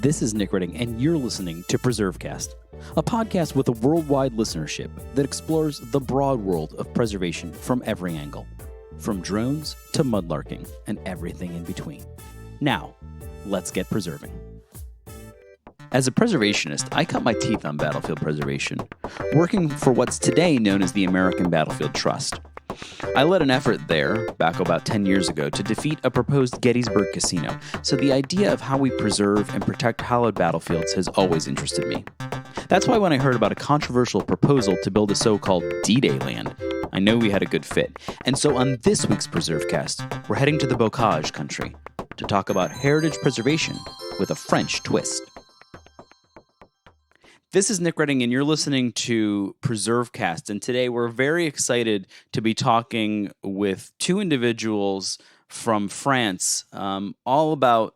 This is Nick Redding, and you're listening to PreserveCast, a podcast with a worldwide listenership that explores the broad world of preservation from every angle, from drones to mudlarking and everything in between. Now, let's get preserving. As a preservationist, I cut my teeth on battlefield preservation, working for what's today known as the American Battlefield Trust. I led an effort there, back about 10 years ago, to defeat a proposed Gettysburg casino, so the idea of how we preserve and protect hallowed battlefields has always interested me. That's why when I heard about a controversial proposal to build a so-called D-Day land, I knew we had a good fit. And so on this week's PreserveCast, we're heading to the Bocage country to talk about heritage preservation with a French twist. This is Nick Redding, and you're listening to PreserveCast. And today we're very excited to be talking with two individuals from France, all about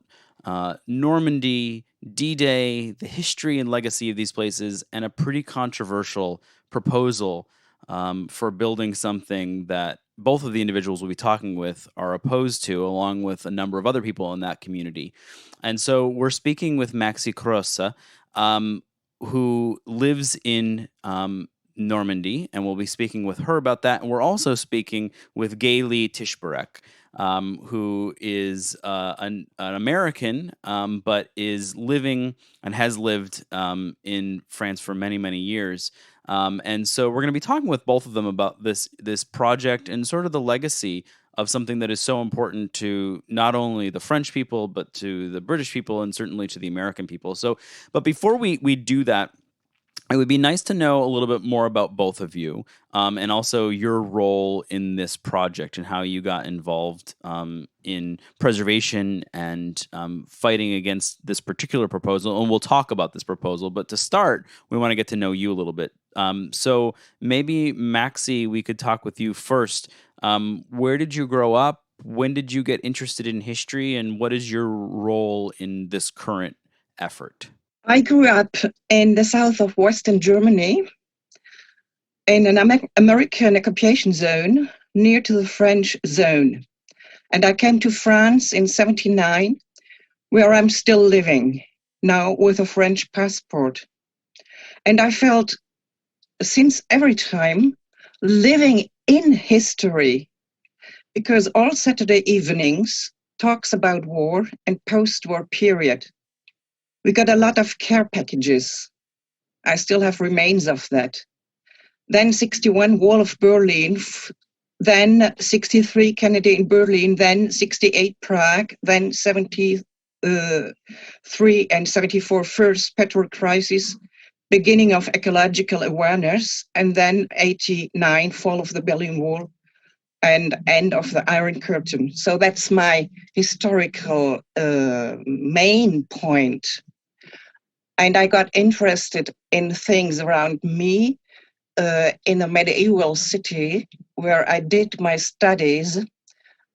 Normandy, D-Day, the history and legacy of these places, and a pretty controversial proposal for building something that both of the individuals we'll be talking with are opposed to, along with a number of other people in that community. And so we're speaking with Maxi Crossa, who lives in Normandy, and we'll be speaking with her about that. And we're also speaking with Gayle Tischberek, who is an American, but is living and has lived in France for many, many years. And so we're going to be talking with both of them about this project and sort of the legacy of something that is so important to not only the French people, but to the British people and certainly to the American people. So, but before we do that, it would be nice to know a little bit more about both of you, and also your role in this project and how you got involved in preservation and fighting against this particular proposal. And we'll talk about this proposal. But to start, we want to get to know you a little bit. So maybe, Maxi, we could talk with you first. Where did you grow up? When did you get interested in history? And what is your role in this current effort? I grew up in the south of Western Germany in an American occupation zone near to the French zone. And I came to France in 1979, where I'm still living now with a French passport. And I felt since every time living in history, because all Saturday evenings talks about war and post-war period. We got a lot of care packages. I still have remains of that. Then 61 Wall of Berlin, then 63 Kennedy in Berlin, then 68 Prague, then 73 and 74 first petrol crisis, beginning of ecological awareness, and then 89 fall of the Berlin Wall and end of the Iron Curtain. So that's my historical main point. And I got interested in things around me in a medieval city where I did my studies.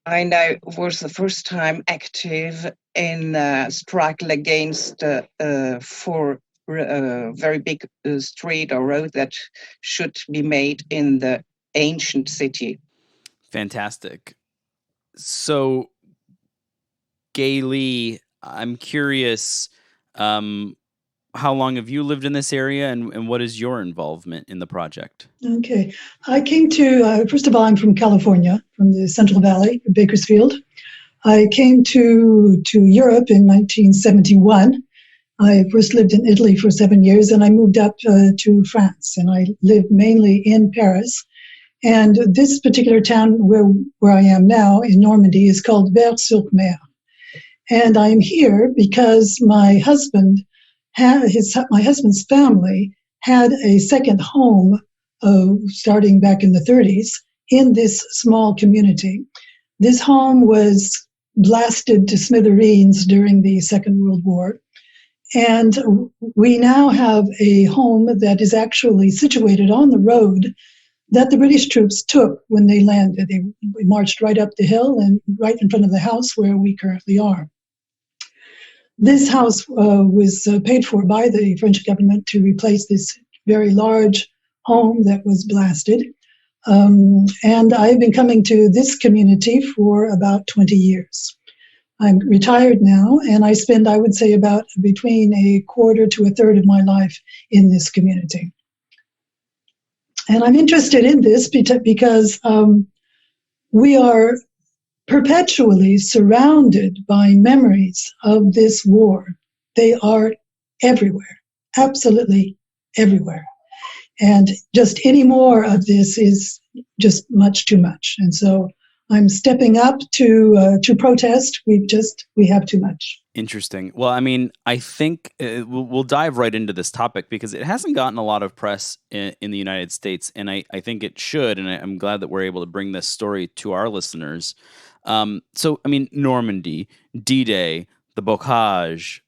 And I was the first time active in struggle against for a very big street or road that should be made in the ancient city. Fantastic. So, Gayle, I'm curious, how long have you lived in this area, and what is your involvement in the project? Okay. I came to, first of all, I'm from California, from the Central Valley, Bakersfield. I came to Europe in 1971. I first lived in Italy for 7 years, and I moved up to France, and I lived mainly in Paris. And this particular town where I am now in Normandy is called Vers-sur-Mer. And I'm here because my husband's family had a second home starting back in the 30s in this small community. This home was blasted to smithereens during the Second World War. And we now have a home that is actually situated on the road that the British troops took when they landed. We marched right up the hill and right in front of the house where we currently are. This house was paid for by the French government to replace this very large home that was blasted. And I've been coming to this community for about 20 years. I'm retired now, and I spend, I would say, about between a quarter to a third of my life in this community. And I'm interested in this because we are perpetually surrounded by memories of this war. They are everywhere, absolutely everywhere. And just any more of this is just much too much. And so I'm stepping up to protest. We have too much. Interesting. Well, I mean, I think we'll dive right into this topic because it hasn't gotten a lot of press in the United States, and I think it should. And I'm glad that we're able to bring this story to our listeners. So, I mean, Normandy, D-Day, the Bocage,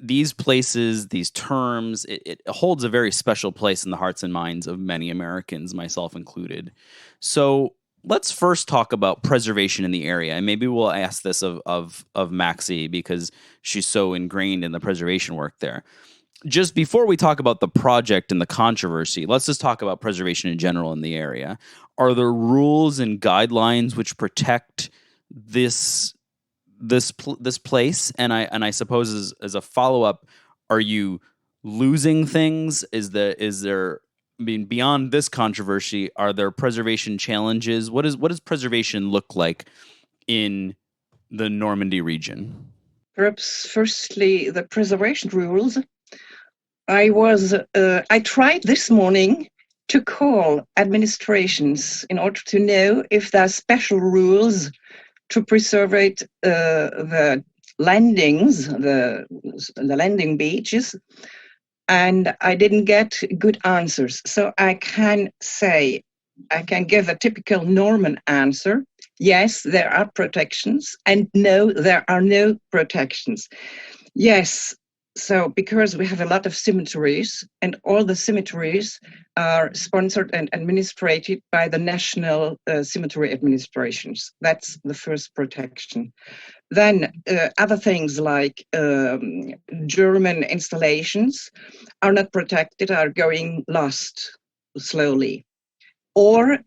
these places, these terms, it holds a very special place in the hearts and minds of many Americans, myself included. So let's first talk about preservation in the area, and maybe we'll ask this of Maxie because she's so ingrained in the preservation work there. Just before we talk about the project and the controversy, let's just talk about preservation in general in the area. Are there rules and guidelines which protect this place? And I suppose as a follow up, are you losing things? Is there? I mean, beyond this controversy, are there preservation challenges? What does preservation look like in the Normandy region? Perhaps firstly, the preservation rules. I tried this morning to call administrations in order to know if there are special rules to preserve the landings, the landing beaches, and I didn't get good answers. So I can give a typical Norman answer. Yes, there are protections, and no, there are no protections. Yes, so because we have a lot of cemeteries, and all the cemeteries are sponsored and administrated by the national cemetery administrations. That's the first protection. Then other things like German installations are not protected, are going lost slowly. Or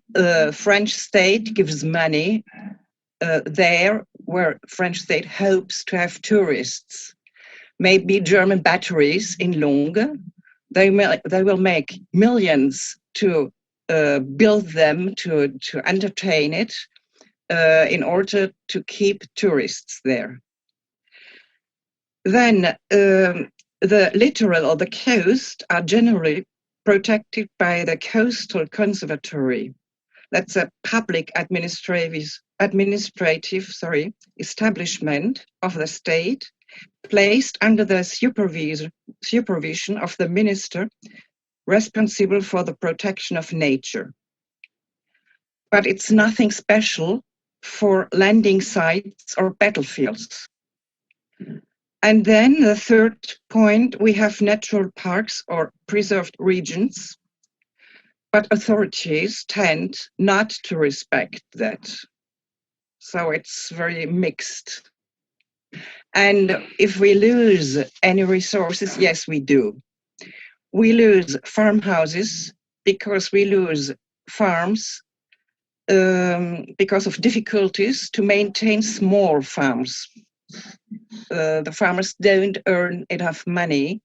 French state gives money there where French state hopes to have tourists. Maybe German batteries in Longue, they will make millions to build them, to entertain it, in order to keep tourists there. Then the littoral or the coast are generally protected by the Coastal Conservatory. That's a public administrative establishment of the state, placed under the supervision of the minister responsible for the protection of nature. But it's nothing special for landing sites or battlefields. And then the third point, we have natural parks or preserved regions, but authorities tend not to respect that. So it's very mixed. And if we lose any resources, yes, we do. We lose farmhouses because we lose farms because of difficulties to maintain small farms. The farmers don't earn enough money.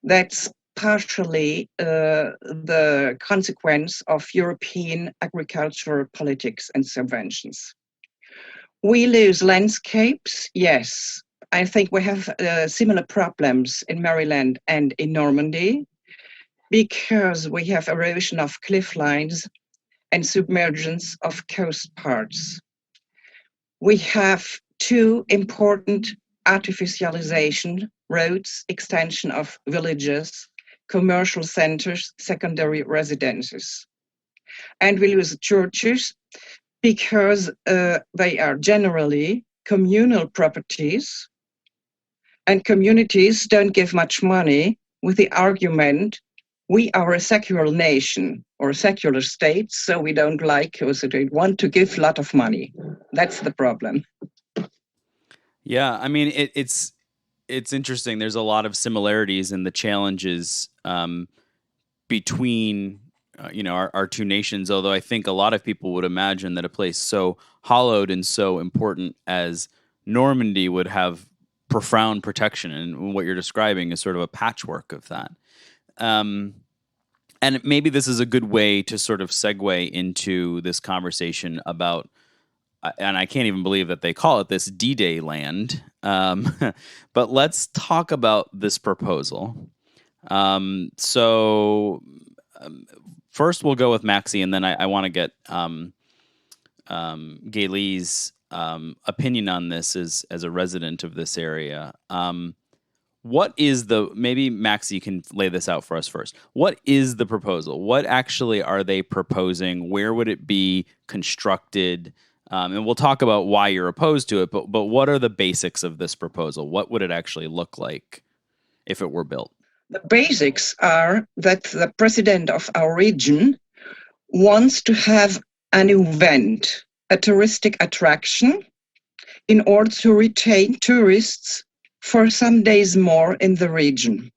That's partially the consequence of European agricultural politics and subventions. We lose landscapes, yes. I think we have similar problems in Maryland and in Normandy because we have erosion of cliff lines and submergence of coast parts. We have two important artificialization roads, extension of villages, commercial centers, secondary residences. And we lose churches because they are generally communal properties, and communities don't give much money with the argument, we are a secular nation or a secular state, so we don't like or so they want to give a lot of money. That's the problem. Yeah, I mean, it's interesting. There's a lot of similarities in the challenges between our two nations. Although I think a lot of people would imagine that a place so hallowed and so important as Normandy would have profound protection, and what you're describing is sort of a patchwork of that. And maybe this is a good way to sort of segue into this conversation about, and I can't even believe that they call it this, D-Day land. But let's talk about this proposal. First we'll go with Maxi, and then I want to get Gailey's opinion on this as a resident of this area. What is maybe Maxi can lay this out for us first. What is the proposal? What actually are they proposing? Where would it be constructed? And we'll talk about why you're opposed to it, but what are the basics of this proposal? What would it actually look like if it were built? The basics are that the president of our region wants to have an event, a touristic attraction, in order to retain tourists for some days more in the region.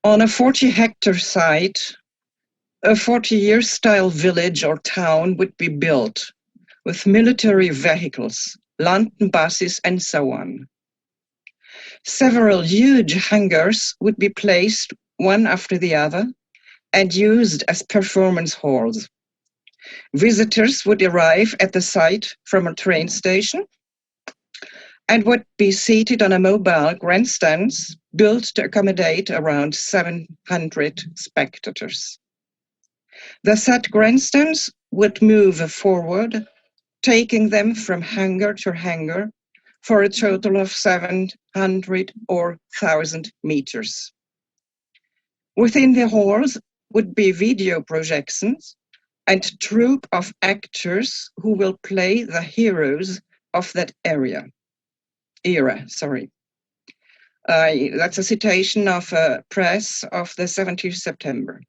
On a 40-hectare site, a 40-year style village or town would be built with military vehicles, London buses, and so on. Several huge hangars would be placed one after the other and used as performance halls. Visitors would arrive at the site from a train station and would be seated on a mobile grandstands built to accommodate around 700 spectators. The said grandstands would move forward, taking them from hangar to hangar for a total of 700 or 1,000 meters. Within the halls would be video projections and troupe of actors who will play the heroes of that era. That's a citation of a press of the 17th September.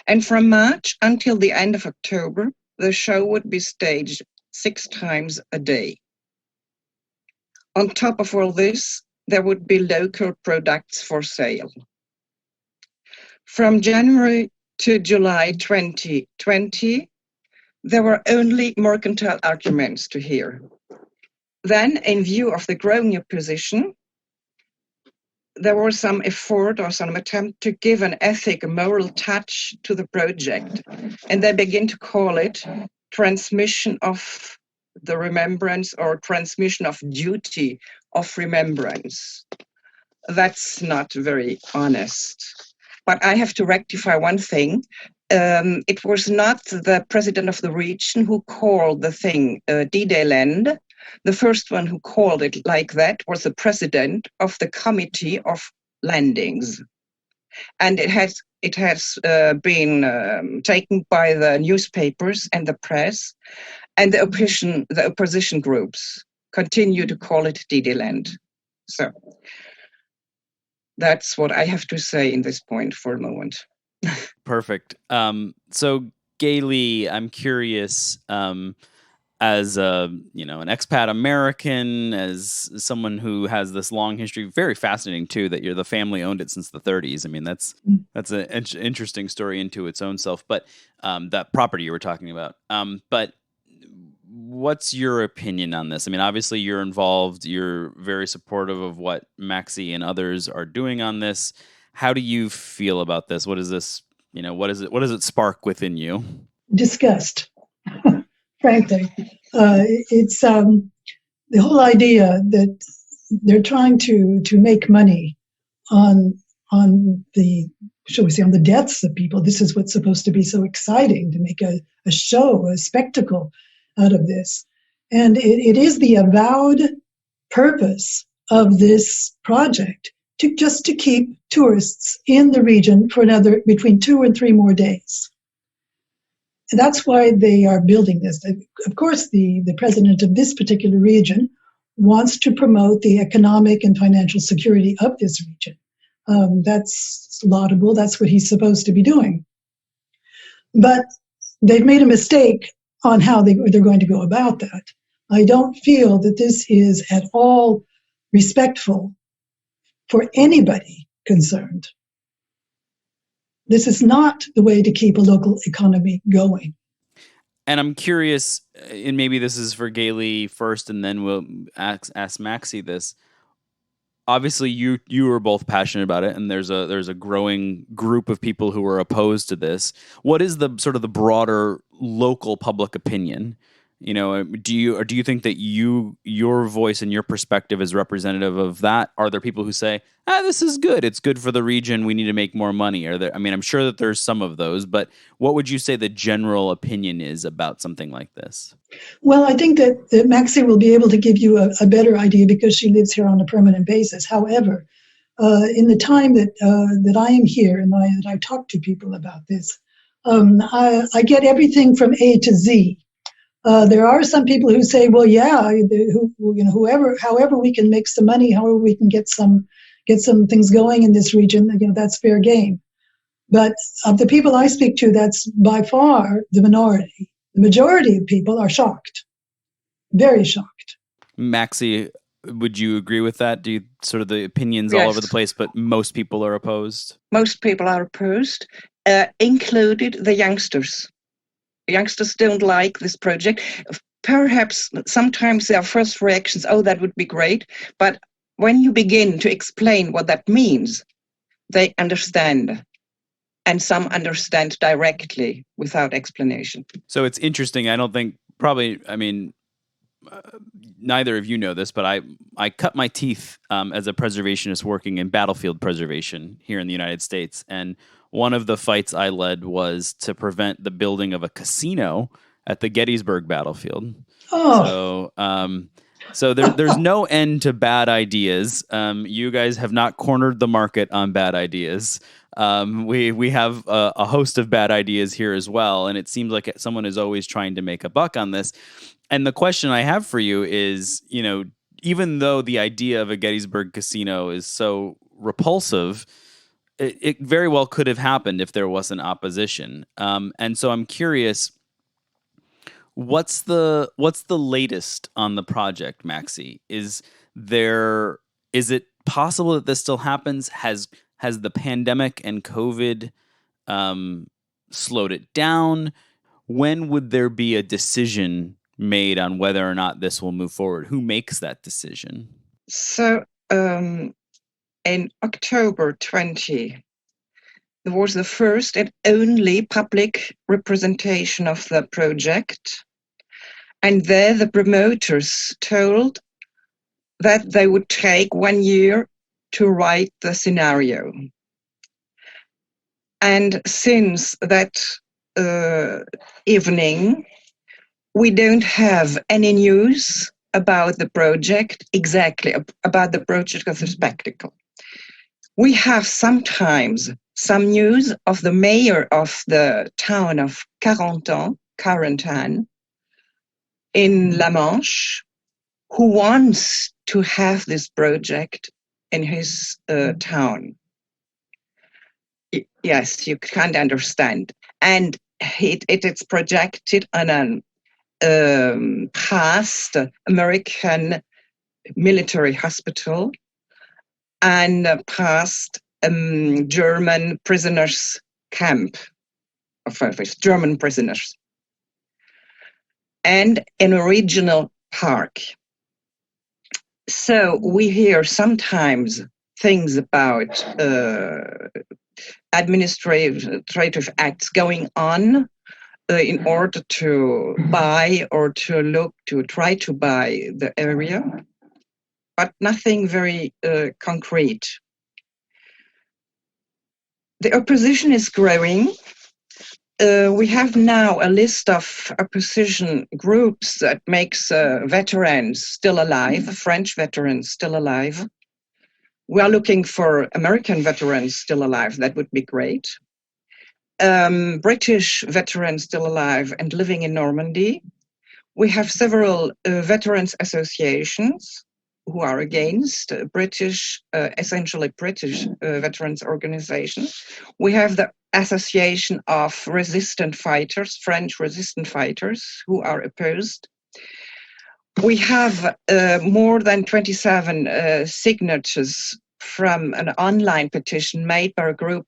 And from March until the end of October, the show would be staged 6 times a day. On top of all this, there would be local products for sale. From January to July 2020, there were only mercantile arguments to hear. Then, in view of the growing opposition, there was some effort or some attempt to give an ethic, moral touch to the project. And they begin to call it transmission of the remembrance or transmission of duty of remembrance. That's not very honest. But I have to rectify one thing. It was not the president of the region who called the thing D-Day land. The first one who called it like that was the president of the Committee of Landings. And it has been taken by the newspapers and the press, and the opposition groups continue to call it D-Day land. So that's what I have to say in this point for a moment. Perfect. So Gailey, I'm curious, as an expat American, as someone who has this long history, very fascinating too, that the family owned it since the 30s. I mean, that's an interesting story into its own self, but that property you were talking about. But what's your opinion on this? I mean, obviously you're involved, you're very supportive of what Maxi and others are doing on this. How do you feel about this? What is this, what does it spark within you? Disgust. Frankly, it's the whole idea that they're trying to make money on the, shall we say, on the deaths of people. This is what's supposed to be so exciting, to make a show, a spectacle out of this. And it is the avowed purpose of this project to keep tourists in the region for another between 2 and 3 more days. And that's why they are building this. Of course, the president of this particular region wants to promote the economic and financial security of this region. That's laudable. That's what he's supposed to be doing. But they've made a mistake on how they're going to go about that. I don't feel that this is at all respectful for anybody concerned. This is not the way to keep a local economy going. And I'm curious, and maybe this is for Gailey first, and then we'll ask Maxi this. Obviously, you are both passionate about it, and there's a growing group of people who are opposed to this. What is the sort of the broader local public opinion? Do you think that your voice and your perspective is representative of that? Are there people who say, this is good, it's good for the region, we need to make more money? Are there? I mean, I'm sure that there's some of those, but what would you say the general opinion is about something like this? Well, I think that Maxi will be able to give you a better idea because she lives here on a permanent basis. However, in the time that I am here and that I talk to people about this, I get everything from A to Z. There are some people who say, well, yeah, however we can make some money, however we can get some things going in this region, that's fair game. But of the people I speak to, that's by far the minority. The majority of people are shocked, very shocked. Maxi, would you agree with that? Do you sort of the opinions all over the place, but most people are opposed? Most people are opposed, included the youngsters. Youngsters don't like this project. Perhaps sometimes their first reactions, oh, that would be great. But when you begin to explain what that means, they understand. And some understand directly without explanation. So it's interesting. I don't think neither of you know this, but I cut my teeth as a preservationist working in battlefield preservation here in the United States. And one of the fights I led was to prevent the building of a casino at the Gettysburg battlefield. Oh. So there's no end to bad ideas. You guys have not cornered the market on bad ideas. We have a host of bad ideas here as well, and it seems like someone is always trying to make a buck on this. And the question I have for you is, even though the idea of a Gettysburg casino is so repulsive, it very well could have happened if there wasn't opposition. And so I'm curious, what's the latest on the project, Maxi? Is it possible that this still happens? Has the pandemic and COVID slowed it down? When would there be a decision made on whether or not this will move forward? Who makes that decision? So in October 20, there was the first and only public representation of the project. And there the promoters told that they would take 1 year to write the scenario. And since that evening, we don't have any news about the project, exactly about the project of the spectacle. We have sometimes some news of the mayor of the town of Carentan in La Manche, who wants to have this project in his town. Yes, you can't understand. And it's projected on a past American military hospital and past German prisoners camp of German prisoners, and in a regional park. So we hear sometimes things about administrative acts going on in order to buy or to try to buy the area, but nothing very concrete. The opposition is growing. We have now a list of opposition groups that makes veterans still alive, French veterans still alive. We are looking for American veterans still alive. That would be great. British veterans still alive and living in Normandy. We have several veterans associations who are against essentially British veterans organizations. We have the Association of Resistant Fighters, French resistant fighters, who are opposed. We have more than 27 signatures from an online petition made by a group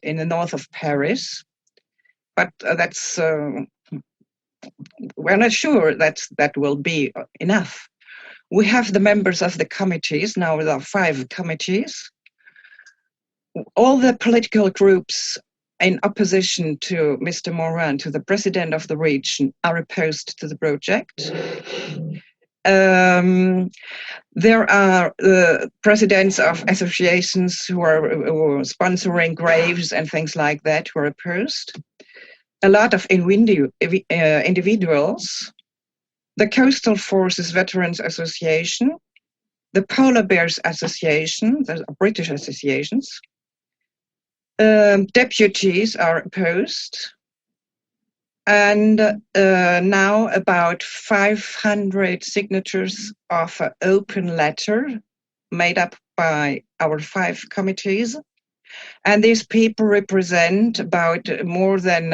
in the north of Paris. But that's we're not sure that will be enough. We have the members of the committees. Now there are 5 committees. All the political groups in opposition to Mr. Morin, to the president of the region, are opposed to the project. There are presidents of associations who are sponsoring graves and things like that who are opposed. A lot of individuals, the Coastal Forces Veterans Association, the Polar Bears Association, the British associations, deputies are opposed. And now about 500 signatures of an open letter made up by our 5 committees. And these people represent about more than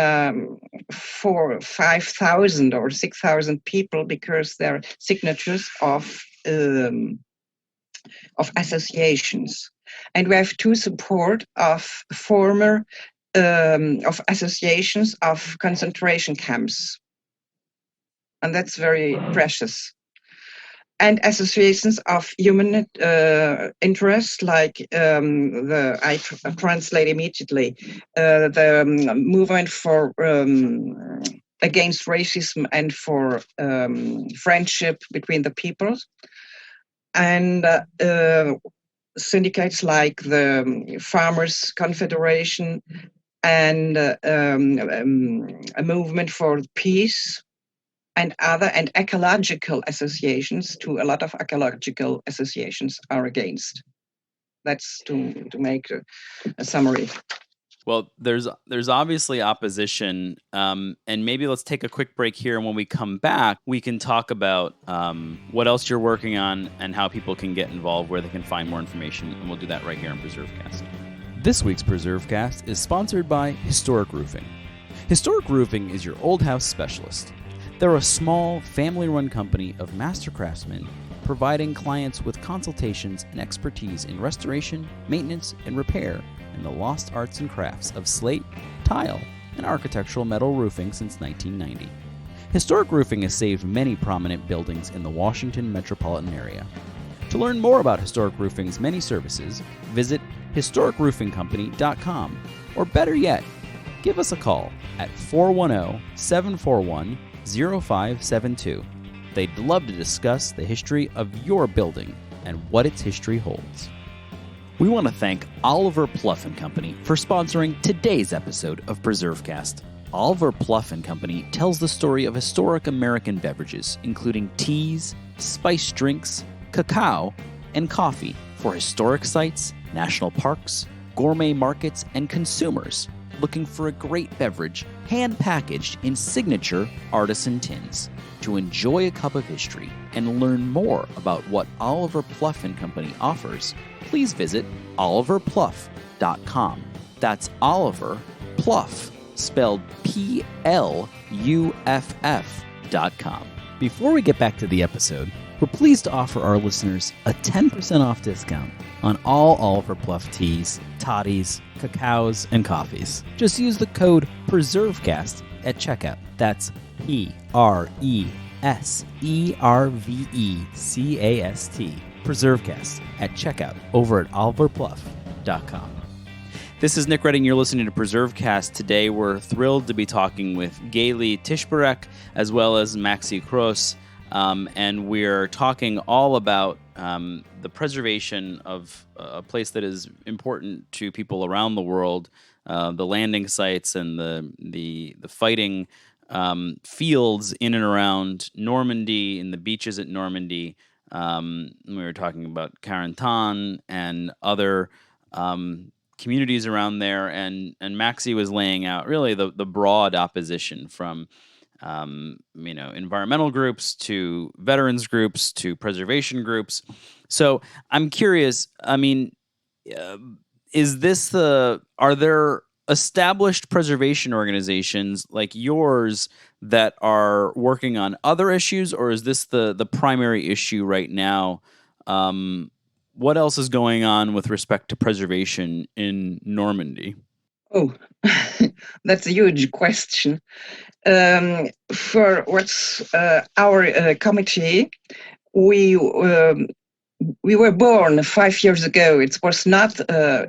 5,000 or 6,000 people, because they're signatures of associations. And we have to support of former of associations of concentration camps. And that's very precious. And associations of human interest, like I translate immediately, the movement for against racism and for friendship between the peoples, and syndicates like the Farmers Confederation, and a movement for peace, and other, and ecological associations. To a lot of ecological associations are against. That's to make a summary. Well, there's obviously opposition, and maybe let's take a quick break here, and when we come back, we can talk about what else you're working on and how people can get involved, where they can find more information, and we'll do that right here on PreserveCast. This week's PreserveCast is sponsored by Historic Roofing. Historic Roofing is your old house specialist. They're a small, family-run company of master craftsmen providing clients with consultations and expertise in restoration, maintenance, and repair in the lost arts and crafts of slate, tile, and architectural metal roofing since 1990. Historic Roofing has saved many prominent buildings in the Washington metropolitan area. To learn more about Historic Roofing's many services, visit historicroofingcompany.com, or better yet, give us a call at 410-741-0572. They'd love to discuss the history of your building and what its history holds. We want to thank Oliver Pluff & Company for sponsoring today's episode of PreserveCast. Oliver Pluff & Company tells the story of historic American beverages, including teas, spiced drinks, cacao, and coffee for historic sites, national parks, gourmet markets, and consumers looking for a great beverage hand-packaged in signature artisan tins. To enjoy a cup of history and learn more about what Oliver Pluff & Company offers, please visit oliverpluff.com. That's Oliver Pluff, spelled Pluff.com. Before we get back to the episode, we're pleased to offer our listeners a 10% off discount on all Oliver Pluff teas, toddies, cacaos, and coffees. Just use the code PRESERVECAST at checkout. That's PRESERVECAST. PreserveCast at checkout over at oliverpluff.com. This is Nick Redding. You're listening to PreserveCast. Today we're thrilled to be talking with Gayle Tischberek as well as Maxi Kroos. And we're talking all about the preservation of a place that is important to people around the world, the landing sites and the fighting fields in and around Normandy, in the beaches at Normandy. We were talking about Carentan and other communities around there, and Maxi was laying out really the broad opposition from environmental groups to veterans groups to preservation groups. So I'm curious, are there established preservation organizations like yours that are working on other issues, or is this the primary issue right now? What else is going on with respect to preservation in Normandy? Oh, that's a huge question. For what's our committee, we we were born 5 years ago. It was not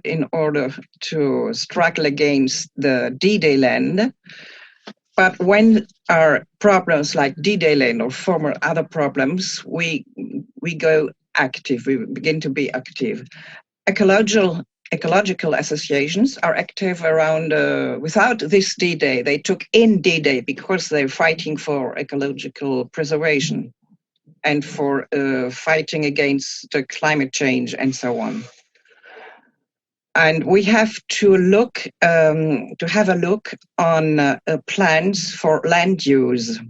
in order to struggle against the D-Day land, but when our problems like D-Day land or former other problems, we go active. We begin to be active. Ecological associations are active around. Without this D-Day, they took in D-Day because they're fighting for ecological preservation and for fighting against climate change and so on. And we have to have a look on plans for land use,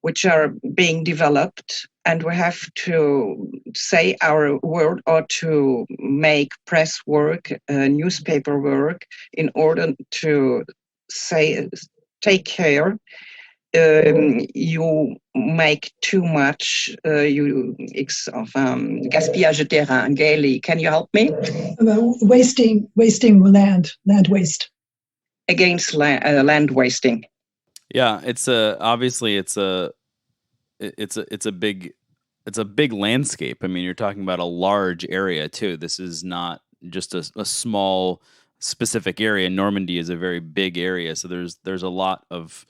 which are being developed, and we have to say our word or to make press work, newspaper work, in order to take care. You make too much, gaspillage de terrain. Gaily, can you help me? Wasting land waste. Against land wasting. Yeah, it's obviously it's a big landscape. I mean, you're talking about a large area too. This is not just a small specific area. Normandy is a very big area, so there's a lot of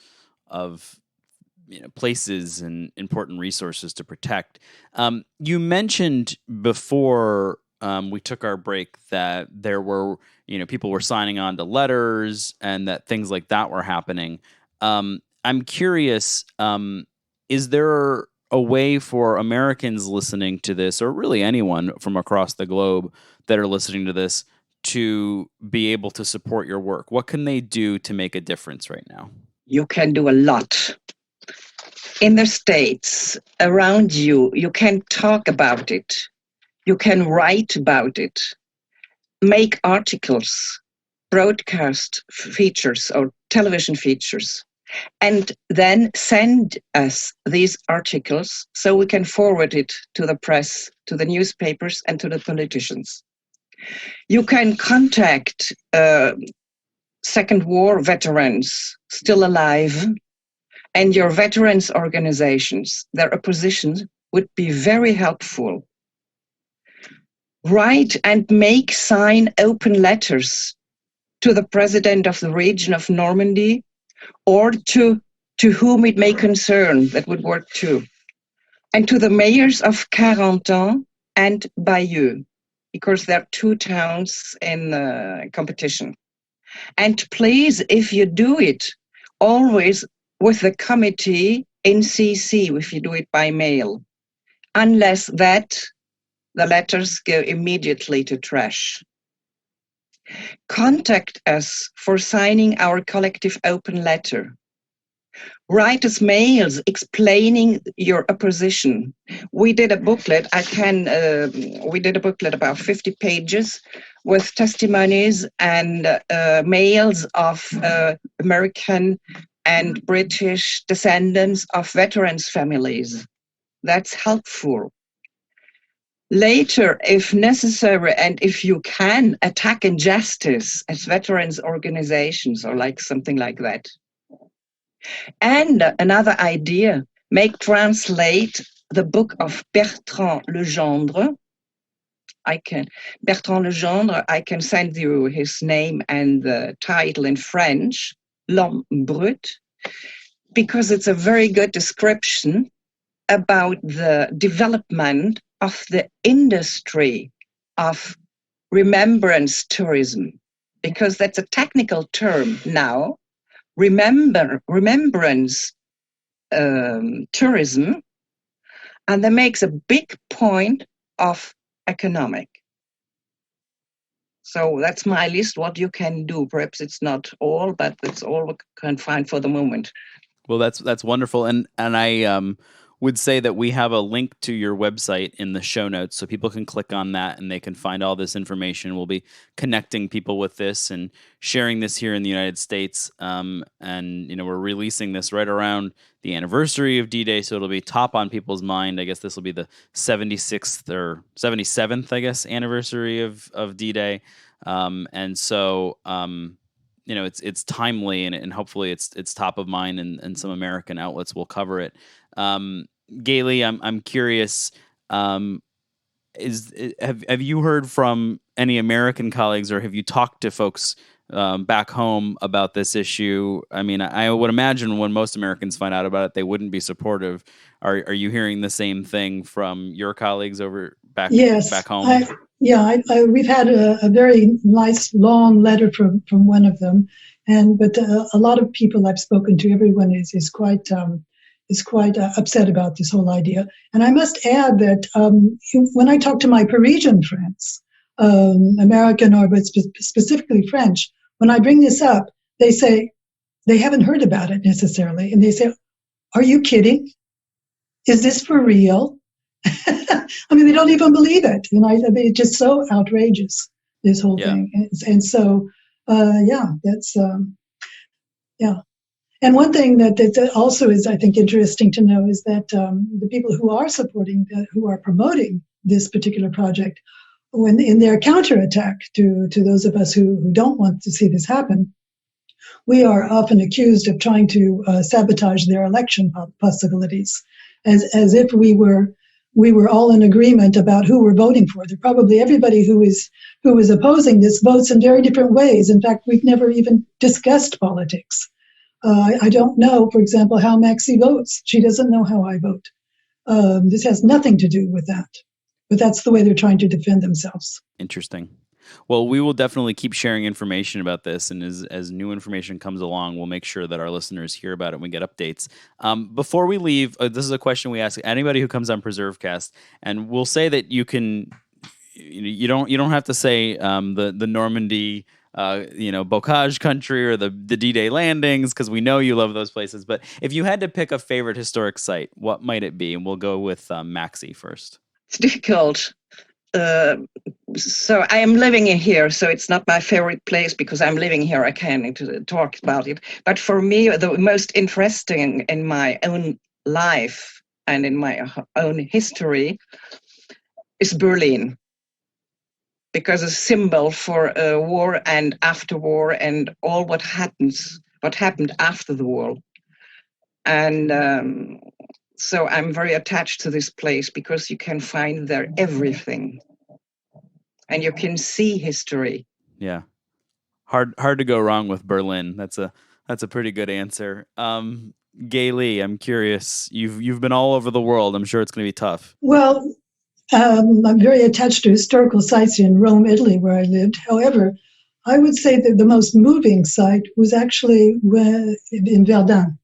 places and important resources to protect. You mentioned before we took our break that there were people were signing on to letters and that things like that were happening. I'm curious, is there a way for Americans listening to this, or really anyone from across the globe that are listening to this, to be able to support your work? What can they do to make a difference right now? You can do a lot. In the States, around you, you can talk about it. You can write about it, make articles, broadcast features or television features, and then send us these articles so we can forward it to the press, to the newspapers, and to the politicians. You can contact Second War veterans still alive, and your veterans organizations. Their opposition would be very helpful. Write and sign open letters to the president of the region of Normandy, or to whom it may concern. That would work too. And to the mayors of Carentan and Bayeux, because there are two towns in competition. And please, if you do it, always with the committee in CC, if you do it by mail. Unless that, the letters go immediately to trash. Contact us for signing our collective open letter. Write us mails explaining your opposition. We did a booklet. We did a booklet about 50 pages with testimonies and mails of American and British descendants of veterans' families. That's helpful. Later, if necessary, and if you can, attack injustice as veterans organizations or like something like that. And another idea, translate the book of Bertrand Legendre. Bertrand Legendre, I can send you his name and the title in French, L'Homme Brut, because it's a very good description about the development of the industry of remembrance tourism, because that's a technical term now. Remembrance tourism, and that makes a big point of economic. So that's my list, what you can do. Perhaps it's not all, but it's all we can find for the moment. Well, that's wonderful, and I would say that we have a link to your website in the show notes, so people can click on that and they can find all this information. We'll be connecting people with this and sharing this here in the United States, and we're releasing this right around the anniversary of D-Day, so it'll be top on people's mind. I guess this will be the 76th or 77th, I guess, anniversary of D-Day, and so. it's timely and hopefully it's top of mind and some American outlets will cover it. Gailey, I'm curious. Have you heard from any American colleagues, or have you talked to folks back home about this issue? I mean, I would imagine when most Americans find out about it, they wouldn't be supportive. Are you hearing the same thing from your colleagues over back home? We've had a very nice long letter from one of them, but a lot of people I've spoken to, everyone is quite upset about this whole idea. And I must add that when I talk to my Parisian friends, American but specifically French, when I bring this up, they say they haven't heard about it necessarily, and they say, "Are you kidding? Is this for real?" I mean, they don't even believe it. It's just so outrageous, this whole thing. And so, that's. And one thing that also is, I think, interesting to know is that the people who are who are promoting this particular project, when in their counterattack to those of us who don't want to see this happen, we are often accused of trying to sabotage their election possibilities, as if we were all in agreement about who we're voting for. They're probably everybody who is opposing this votes in very different ways. In fact, we've never even discussed politics. I don't know, for example, how Maxie votes. She doesn't know how I vote. This has nothing to do with that. But that's the way they're trying to defend themselves. Interesting. Well, we will definitely keep sharing information about this, and as new information comes along, we'll make sure that our listeners hear about it and we get updates. Before we leave, this is a question we ask anybody who comes on PreserveCast, and we'll say that you don't have to say the Normandy Bocage country or the D-Day landings, because we know you love those places. But if you had to pick a favorite historic site, what might it be? And we'll go with Maxie first. It's difficult. So I am living in here, so it's not my favorite place because I'm living here. I can't talk about it. But for me, the most interesting in my own life and in my own history is Berlin, because a symbol for war and after war and all what happened after the war. And so I'm very attached to this place because you can find there everything. And you can see history. Yeah. Hard to go wrong with Berlin. That's a pretty good answer. Gailey, I'm curious. You've been all over the world. I'm sure it's going to be tough. Well, I'm very attached to historical sites in Rome, Italy, where I lived. However, I would say that the most moving site was actually in Verdun,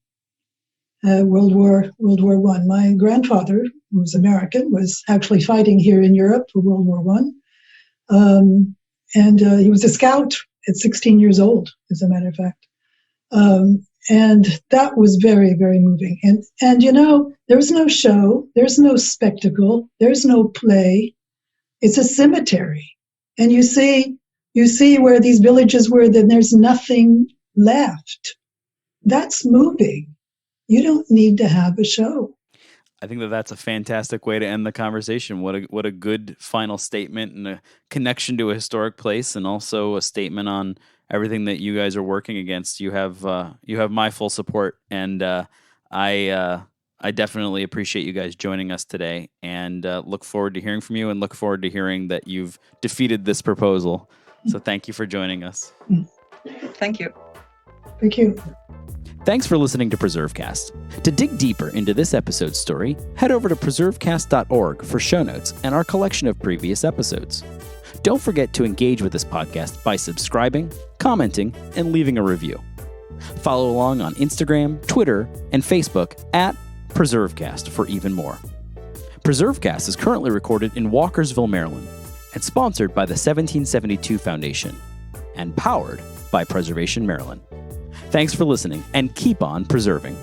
World War I. My grandfather, who was American, was actually fighting here in Europe for World War I. And he was a scout at 16 years old, as a matter of fact. And that was very, very moving. And there was no show, there's no spectacle, there's no play. It's a cemetery. And you see where these villages were, then there's nothing left. That's moving. You don't need to have a show. I think that's a fantastic way to end the conversation. What a good final statement, and a connection to a historic place, and also a statement on everything that you guys are working against. You have my full support, and I definitely appreciate you guys joining us today, and look forward to hearing from you, and look forward to hearing that you've defeated this proposal. So thank you for joining us. Thank you. Thank you. Thanks for listening to PreserveCast. To dig deeper into this episode's story, head over to preservecast.org for show notes and our collection of previous episodes. Don't forget to engage with this podcast by subscribing, commenting, and leaving a review. Follow along on Instagram, Twitter, and Facebook at PreserveCast for even more. PreserveCast is currently recorded in Walkersville, Maryland, and sponsored by the 1772 Foundation, and powered by Preservation Maryland. Thanks for listening, and keep on preserving.